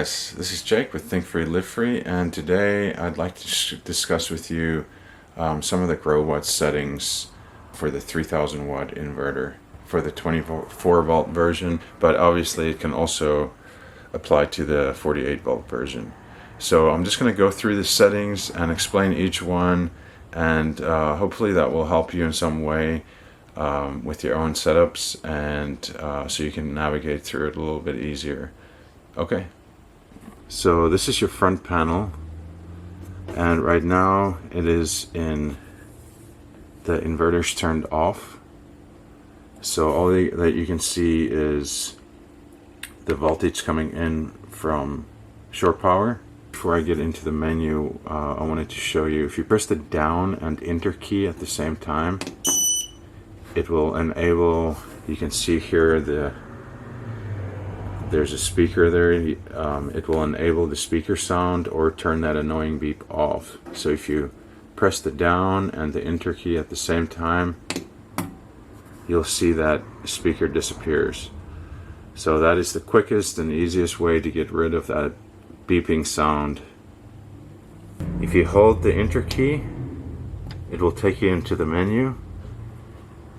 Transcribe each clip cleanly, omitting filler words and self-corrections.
guys, this is Jake with Think Free Live Free, and today I'd like to discuss with you some of the Growatt settings for the 3000 watt inverter for the 24 volt version, but obviously it can also apply to the 48 volt version. So I'm just going to go through the settings and explain each one, and hopefully that will help you in some way with your own setups, and so you can navigate through it a little bit easier. Okay, so this is your front panel, and right now it is in the inverter's turned off, so all that you can see is the voltage coming in from shore power. Before I get into the menu, I wanted to show you, if you press the down and enter key at the same time, it will enable, you can see here there's a speaker there. It will enable the speaker sound or turn that annoying beep off. So if you press the down and the enter key at the same time, you'll see that speaker disappears. So that is the quickest and easiest way to get rid of that beeping sound. If you hold the enter key, it will take you into the menu,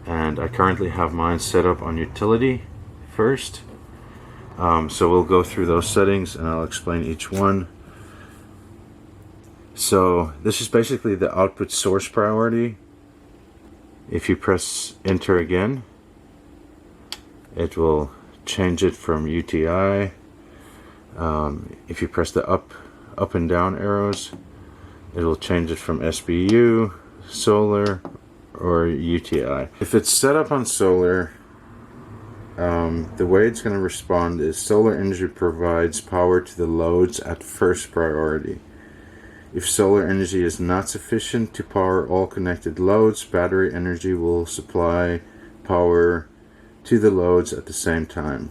and I currently have mine set up on utility first. So we'll go through those settings and I'll explain each one. So this is basically the output source priority. If you press enter again, it will change it from UTI. If you press the up and down arrows, it will change it from SBU, solar, or UTI. If it's set up on solar, the way it's going to respond is solar energy provides power to the loads at first priority. If solar energy is not sufficient to power all connected loads, battery energy will supply power to the loads at the same time.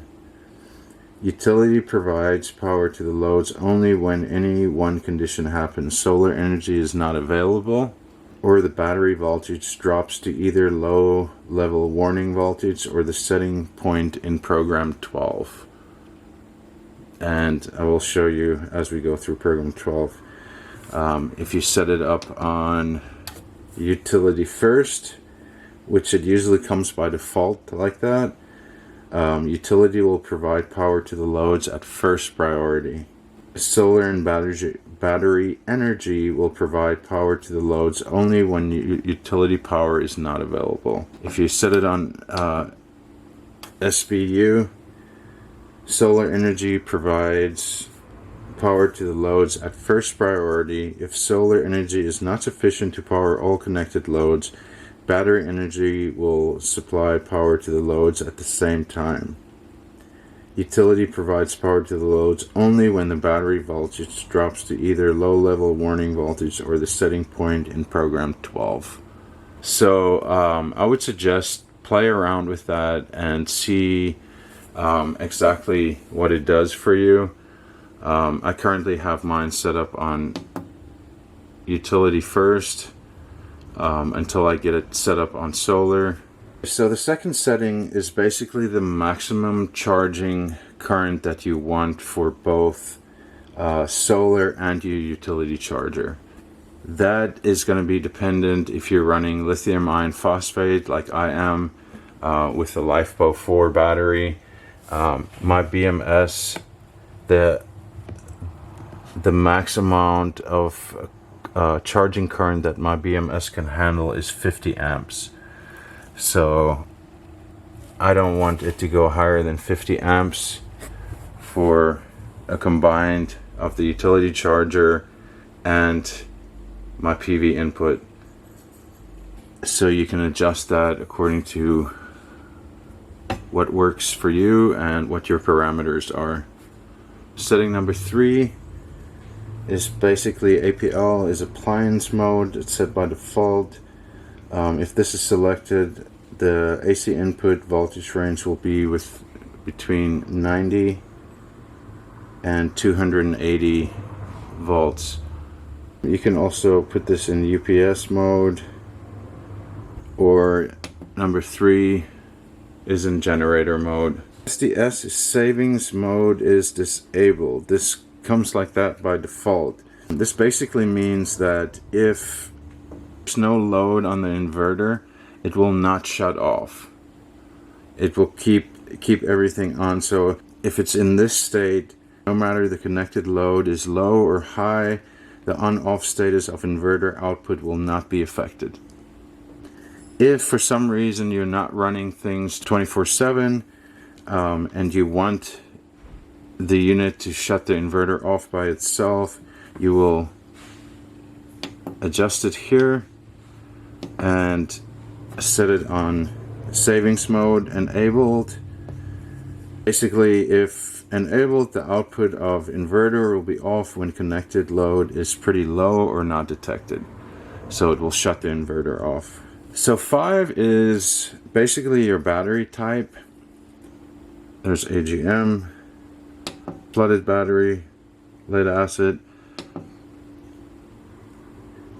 Utility provides power to the loads only when any one condition happens: solar energy is not available, or the battery voltage drops to either low level warning voltage or the setting point in program 12. And I will show you as we go through program 12. If you set it up on utility first, which it usually comes by default like that, utility will provide power to the loads at first priority. Solar and battery energy will provide power to the loads only when utility power is not available. If you set it on SBU, solar energy provides power to the loads at first priority. If solar energy is not sufficient to power all connected loads, battery energy will supply power to the loads at the same time. Utility provides power to the loads only when the battery voltage drops to either low level warning voltage or the setting point in program 12. So I would suggest play around with that and see exactly what it does for you. I currently have mine set up on utility first until I get it set up on solar. So the second setting is basically the maximum charging current that you want for both solar and your utility charger. That is going to be dependent if you're running lithium iron phosphate like I am with the LifeBow 4 battery. My BMS, the max amount of charging current that my BMS can handle is 50 amps. So I don't want it to go higher than 50 amps for a combined of the utility charger and my PV input. So you can adjust that according to what works for you and what your parameters are. Setting number 3 is basically APL is appliance mode. It's set by default. If this is selected, the AC input voltage range will be between 90 and 280 volts. You can also put this in UPS mode, or number 3 is in generator mode. SDS savings mode is disabled. This comes like that by default. This basically means that if there's no load on the inverter, it will not shut off. It will keep everything on. So if it's in this state, no matter the connected load is low or high, the on-off status of inverter output will not be affected. If for some reason you're not running things 24/7 and you want the unit to shut the inverter off by itself, you will adjust it here and set it on savings mode, enabled. Basically, if enabled, the output of inverter will be off when connected load is pretty low or not detected. So it will shut the inverter off. So 5 is basically your battery type. There's AGM, flooded battery, lead acid.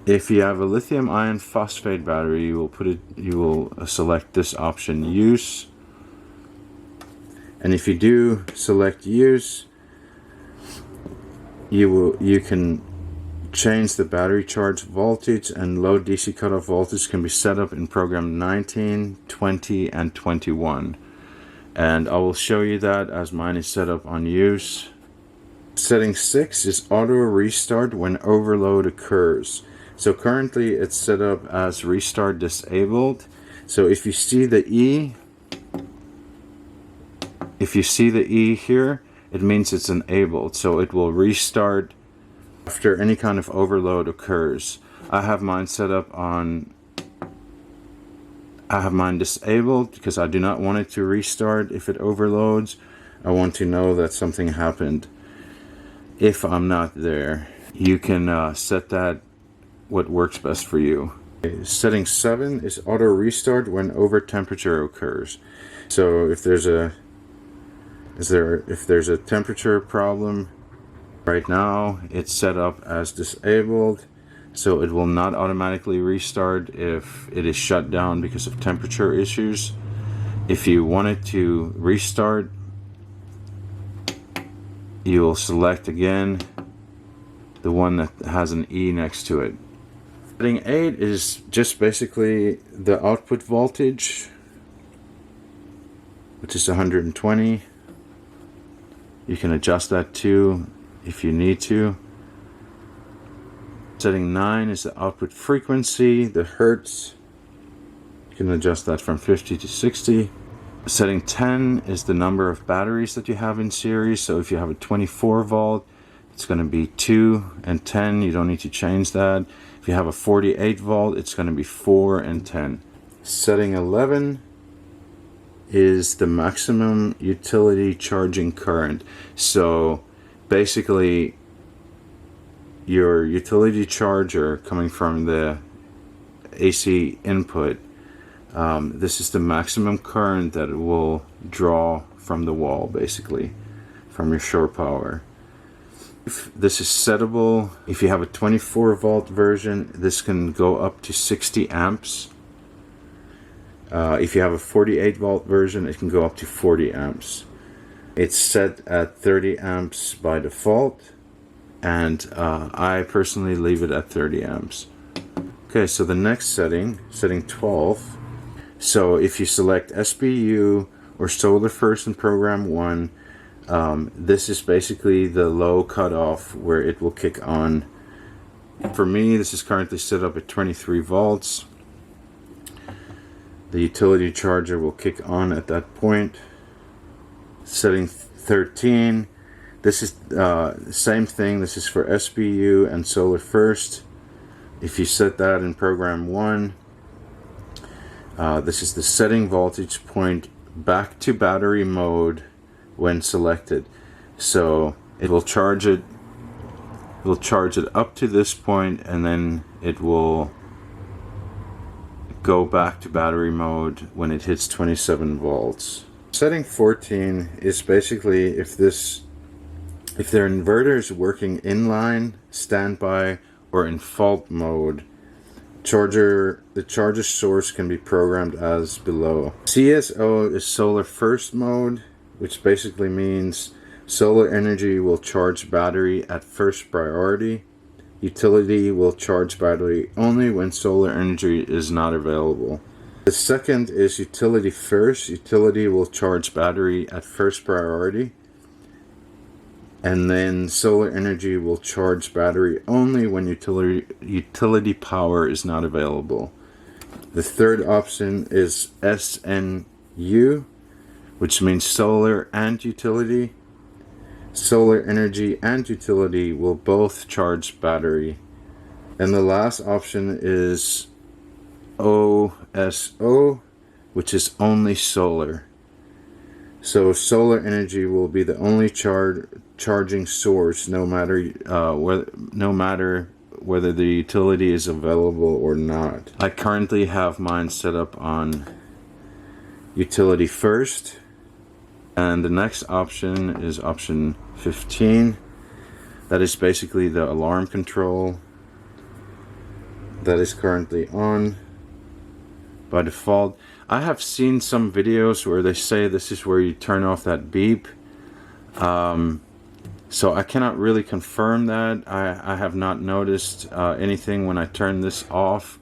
If you have a lithium iron phosphate battery, you will select this option, use. And if you do select use, you can change the battery charge voltage, and low DC cutoff voltage can be set up in program 19, 20, and 21. And I will show you that as mine is set up on use. Setting 6 is auto restart when overload occurs. So currently it's set up as restart disabled. So if you see the E, here, it means it's enabled. So it will restart after any kind of overload occurs. I have mine set up on, I have mine disabled because I do not want it to restart if it overloads. I want to know that something happened if I'm not there. You can set that what works best for you. Setting 7 is auto restart when over temperature occurs. So if there's a temperature problem, right now it's set up as disabled, so it will not automatically restart if it is shut down because of temperature issues. If you want it to restart, you will select again the one that has an E next to it. Setting 8 is just basically the output voltage, which is 120. You can adjust that too if you need to. Setting 9 is the output frequency, the hertz. You can adjust that from 50 to 60. Setting 10 is the number of batteries that you have in series. So if you have a 24 volt, it's going to be 2 and 10. You don't need to change that. If you have a 48 volt, it's going to be 4 and 10. Setting 11 is the maximum utility charging current. So basically, your utility charger coming from the AC input, this is the maximum current that it will draw from the wall, basically, from your shore power. This is settable. If you have a 24 volt version, this can go up to 60 amps. If you have a 48 volt version, it can go up to 40 amps. It's set at 30 amps by default, and I personally leave it at 30 amps. Okay, so the next setting, setting 12. So if you select SPU or Solar First in program 1, this is basically the low cutoff where it will kick on. For me, this is currently set up at 23 volts. The utility charger will kick on at that point. Setting 13, this is the same thing. This is for SPU and Solar First. If you set that in program 1, this is the setting voltage point back to battery mode when selected. So it will charge it up to this point, and then it will go back to battery mode when it hits 27 volts. Setting 14 is basically if their inverter is working inline, standby, or in fault mode. The charger source can be programmed as below. CSO is Solar First mode, which basically means Solar energy will charge battery at first priority. Utility will charge battery only when solar energy is not available. The second is utility first. Utility will charge battery at first priority. And then solar energy will charge battery only when utility power is not available. The third option is SNU, which means solar and utility. Solar energy and utility will both charge battery. And the last option is OSO, which is only solar. So solar energy will be the only charging source, no matter whether the utility is available or not. I currently have mine set up on utility first, and the next option is option 15. That is basically the alarm control that is currently on by default. I have seen some videos where they say this is where you turn off that beep. So I cannot really confirm that. I have not noticed anything when I turn this off.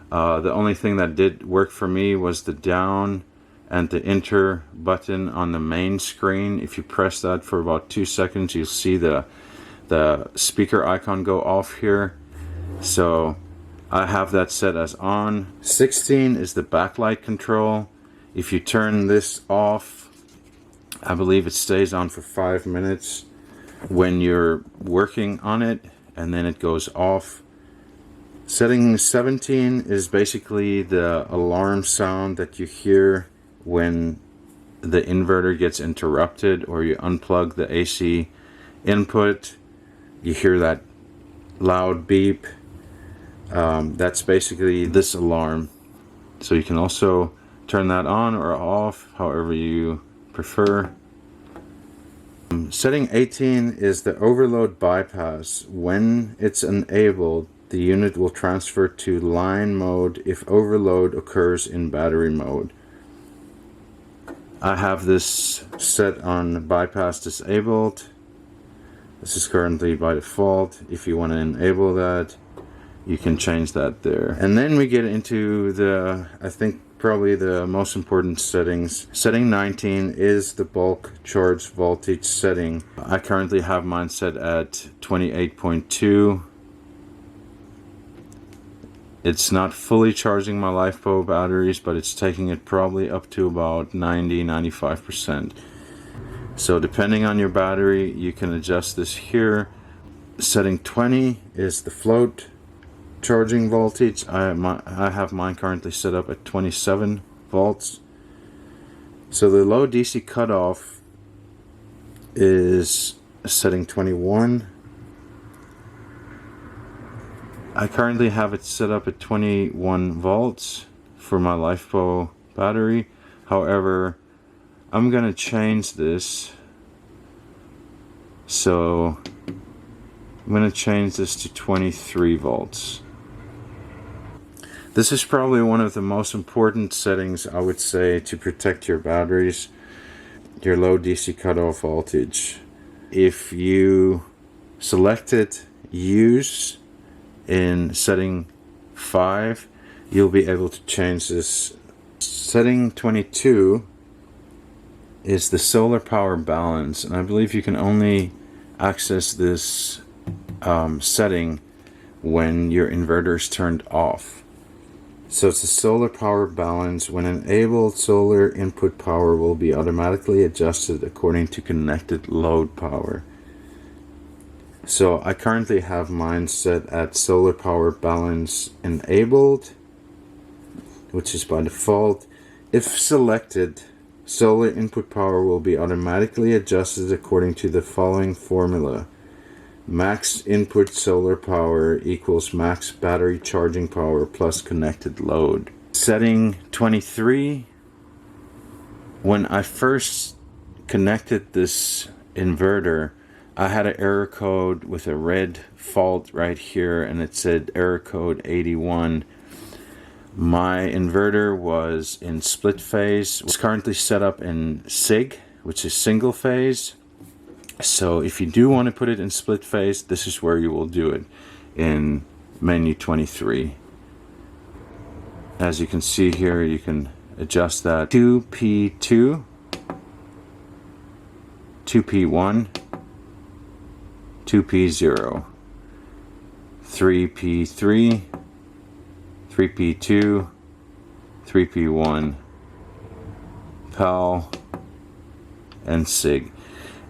The only thing that did work for me was the down and the enter button on the main screen. If you press that for about 2 seconds, you'll see the speaker icon go off here. So I have that set as on. 16 is the backlight control. If you turn this off, I believe it stays on for 5 minutes when you're working on it, and then it goes off. Setting 17 is basically the alarm sound that you hear when the inverter gets interrupted or you unplug the AC input. You hear that loud beep. That's basically this alarm. So you can also turn that on or off, however you prefer. Setting 18 is the overload bypass. When it's enabled, the unit will transfer to line mode if overload occurs in battery mode. I have this set on bypass disabled. This is currently by default. If you want to enable that, you can change that there. And then we get into the, I think probably the most important settings. Setting 19 is the bulk charge voltage setting. I currently have mine set at 28.2. It's not fully charging my LiFePo batteries, but it's taking it probably up to about 90-95%. So depending on your battery, you can adjust this here. Setting 20 is the float charging voltage. I have mine currently set up at 27 volts. So the low DC cutoff is setting 21. I currently have it set up at 21 volts for my LiFePo battery. However, I'm gonna change this. So I'm gonna change this to 23 volts. This is probably one of the most important settings, I would say, to protect your batteries, your low DC cutoff voltage. If you selected use in setting 5, you'll be able to change this. Setting 22 is the solar power balance, and I believe you can only access this setting when your inverter is turned off. So it's the solar power balance. When enabled, solar input power will be automatically adjusted according to connected load power. So I currently have mine set at solar power balance enabled, which is by default. If selected, solar input power will be automatically adjusted according to the following formula. Max input solar power equals max battery charging power plus connected load. Setting 23. When I first connected this inverter, I had an error code with a red fault right here, and it said error code 81. My inverter was in split phase. It's currently set up in SIG, which is single phase. So if you do want to put it in split phase, this is where you will do it, in menu 23. As you can see here, you can adjust that 2P2, 2P1, 2P0, 3P3, 3P2, 3P1, PAL, and SIG.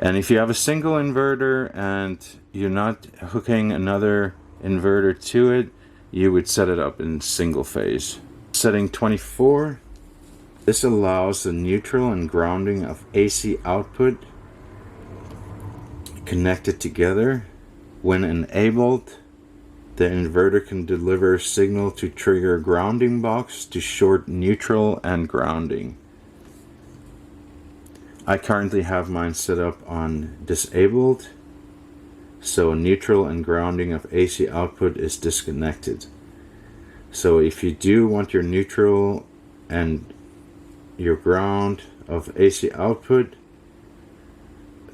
And if you have a single inverter and you're not hooking another inverter to it, you would set it up in single phase. Setting 24, this allows the neutral and grounding of AC output connected together. When enabled, the inverter can deliver a signal to trigger a grounding box to short neutral and grounding. I currently have mine set up on disabled, so neutral and grounding of AC output is disconnected. So if you do want your neutral and your ground of AC output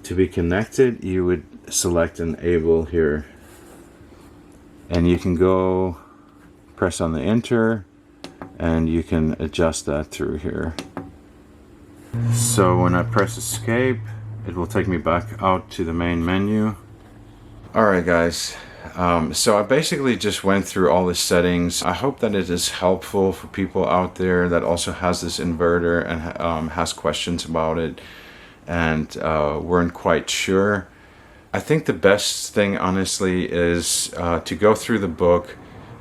to be connected, you would select enable here, and you can go press on the enter and you can adjust that through here. So when I press escape, it will take me back out to the main menu. Alright guys, so I basically just went through all the settings. I hope that it is helpful for people out there that also has this inverter and has questions about it and weren't quite sure. I think the best thing honestly is to go through the book,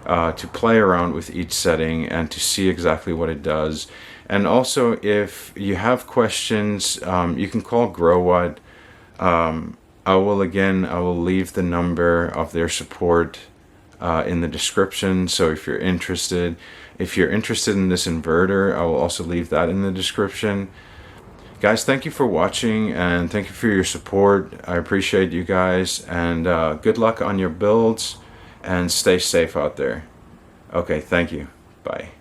to play around with each setting and to see exactly what it does. And also, if you have questions, you can call Growatt. I will leave the number of their support in the description. So if you're interested in this inverter, I will also leave that in the description. Guys, thank you for watching and thank you for your support. I appreciate you guys, and good luck on your builds and stay safe out there. Okay, thank you. Bye.